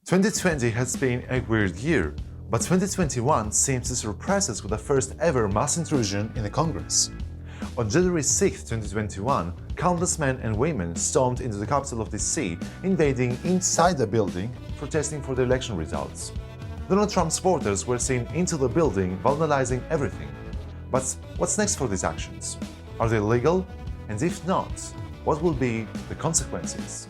2020 has been a weird year, but 2021 seems to surprise us with the first ever mass intrusion in the Congress. On January 6, 2021, countless men and women stormed into the capital of DC, invading inside the building, protesting for the election results. Donald Trump supporters were seen into the building, vandalizing everything. But what's next for these actions? Are they legal? And if not, what will be the consequences?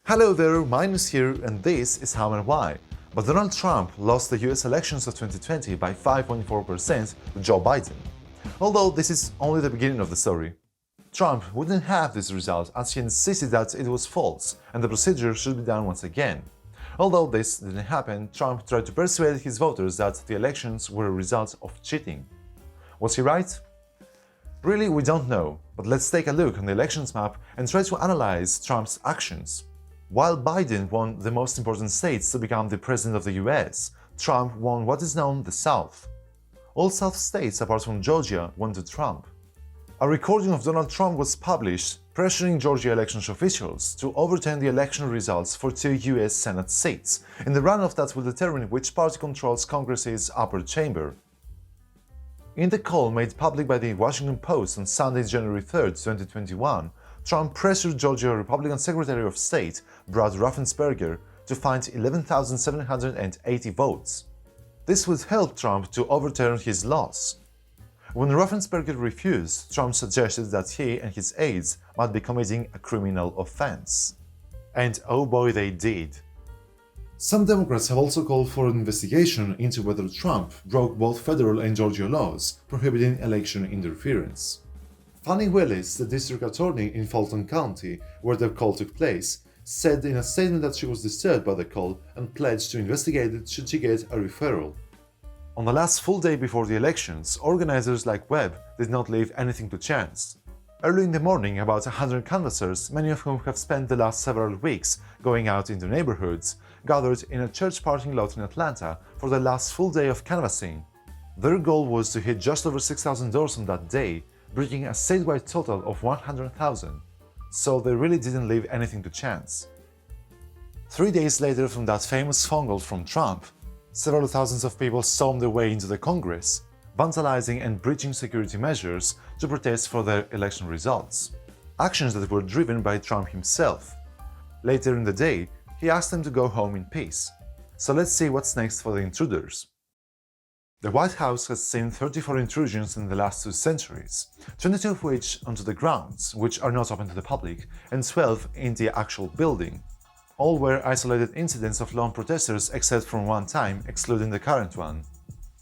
Hello there, Minus here, and this is How&Why. But Donald Trump lost the US elections of 2020 by 5.4% to Joe Biden. Although this is only the beginning of the story. Trump wouldn't have this result as he insisted that it was false and the procedure should be done once again. Although this didn't happen, Trump tried to persuade his voters that the elections were a result of cheating. Was he right? Really, we don't know, but let's take a look on the elections map and try to analyze Trump's actions. While Biden won the most important states to become the president of the US, Trump won what is known the South. All South states apart from Georgia went to Trump. A recording of Donald Trump was published pressuring Georgia election officials to overturn the election results for 2 US Senate seats, in the runoff that will determine which party controls Congress's upper chamber. In the call made public by the Washington Post on Sunday, January 3, 2021, Trump pressured Georgia Republican Secretary of State Brad Raffensperger to find 11,780 votes. This would help Trump to overturn his loss. When Raffensperger refused, Trump suggested that he and his aides might be committing a criminal offense. And oh boy, they did. Some Democrats have also called for an investigation into whether Trump broke both federal and Georgia laws prohibiting election interference. Fannie Willis, the district attorney in Fulton County, where the call took place, said in a statement that she was disturbed by the call and pledged to investigate it should she get a referral. On the last full day before the elections, organizers like Webb did not leave anything to chance. Early in the morning, about 100 canvassers, many of whom have spent the last several weeks going out into neighborhoods, gathered in a church parking lot in Atlanta for the last full day of canvassing. Their goal was to hit just over 6,000 doors on that day, breaking a statewide total of 100,000, so they really didn't leave anything to chance. 3 days later from that famous phone call from Trump, several thousands of people stormed their way into the Congress, vandalizing and breaching security measures to protest for their election results. Actions that were driven by Trump himself. Later in the day, he asked them to go home in peace. So let's see what's next for the intruders. The White House has seen 34 intrusions in the last 2 centuries, 22 of which onto the grounds, which are not open to the public, and 12 in the actual building. All were isolated incidents of lone protesters except from one time, excluding the current one.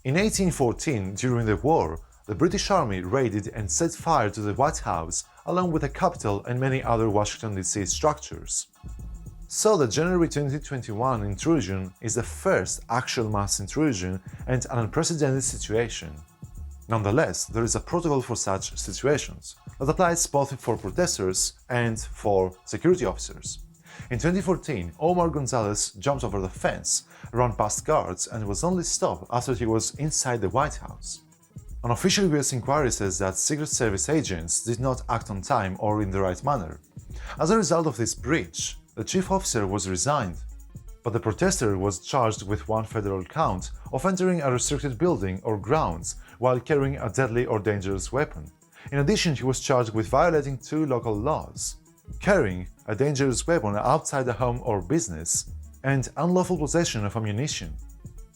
In 1814, during the war, the British Army raided and set fire to the White House, along with the Capitol and many other Washington DC structures. So the January 2021 intrusion is the first actual mass intrusion and an unprecedented situation. Nonetheless, there is a protocol for such situations that applies both for protesters and for security officers. In 2014, Omar Gonzalez jumped over the fence, ran past guards, and was only stopped after he was inside the White House. An official US inquiry says that Secret Service agents did not act on time or in the right manner. As a result of this breach, the chief officer was resigned, but the protester was charged with 1 federal count of entering a restricted building or grounds while carrying a deadly or dangerous weapon. In addition, he was charged with violating 2 local laws: carrying a dangerous weapon outside the home or business, and unlawful possession of ammunition.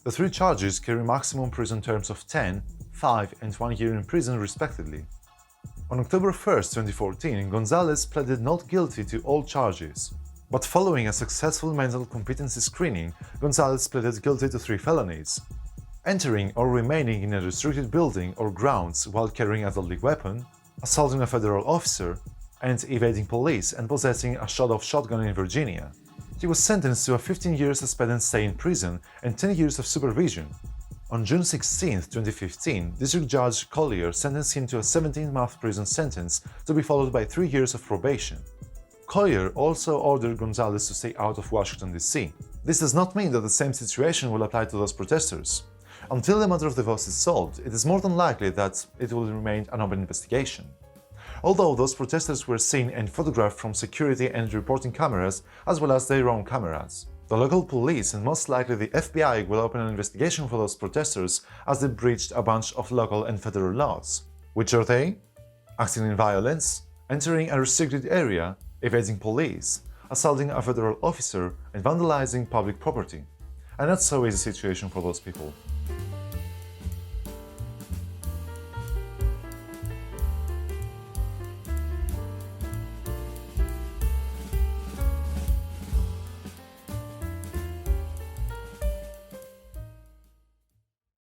The 3 charges carry maximum prison terms of 10, 5, and 1 year in prison respectively. On October 1, 2014, Gonzalez pleaded not guilty to all charges. But following a successful mental competency screening, Gonzalez pleaded guilty to 3 felonies: entering or remaining in a restricted building or grounds while carrying a deadly weapon, assaulting a federal officer, and evading police and possessing a shot-off shotgun in Virginia. He was sentenced to a 15-year suspended stay in prison and 10 years of supervision. On June 16, 2015, District Judge Collier sentenced him to a 17-month prison sentence to be followed by 3 years of probation. Collier also ordered Gonzalez to stay out of Washington, D.C. This does not mean that the same situation will apply to those protesters. Until the matter of the votes is solved, it is more than likely that it will remain an open investigation. although those protesters were seen and photographed from security and reporting cameras as well as their own cameras. The local police and most likely the FBI will open an investigation for those protesters as they breached a bunch of local and federal laws. Which are they? Acting in violence, entering a restricted area, evading police, assaulting a federal officer, and vandalizing public property. A not so easy situation for those people.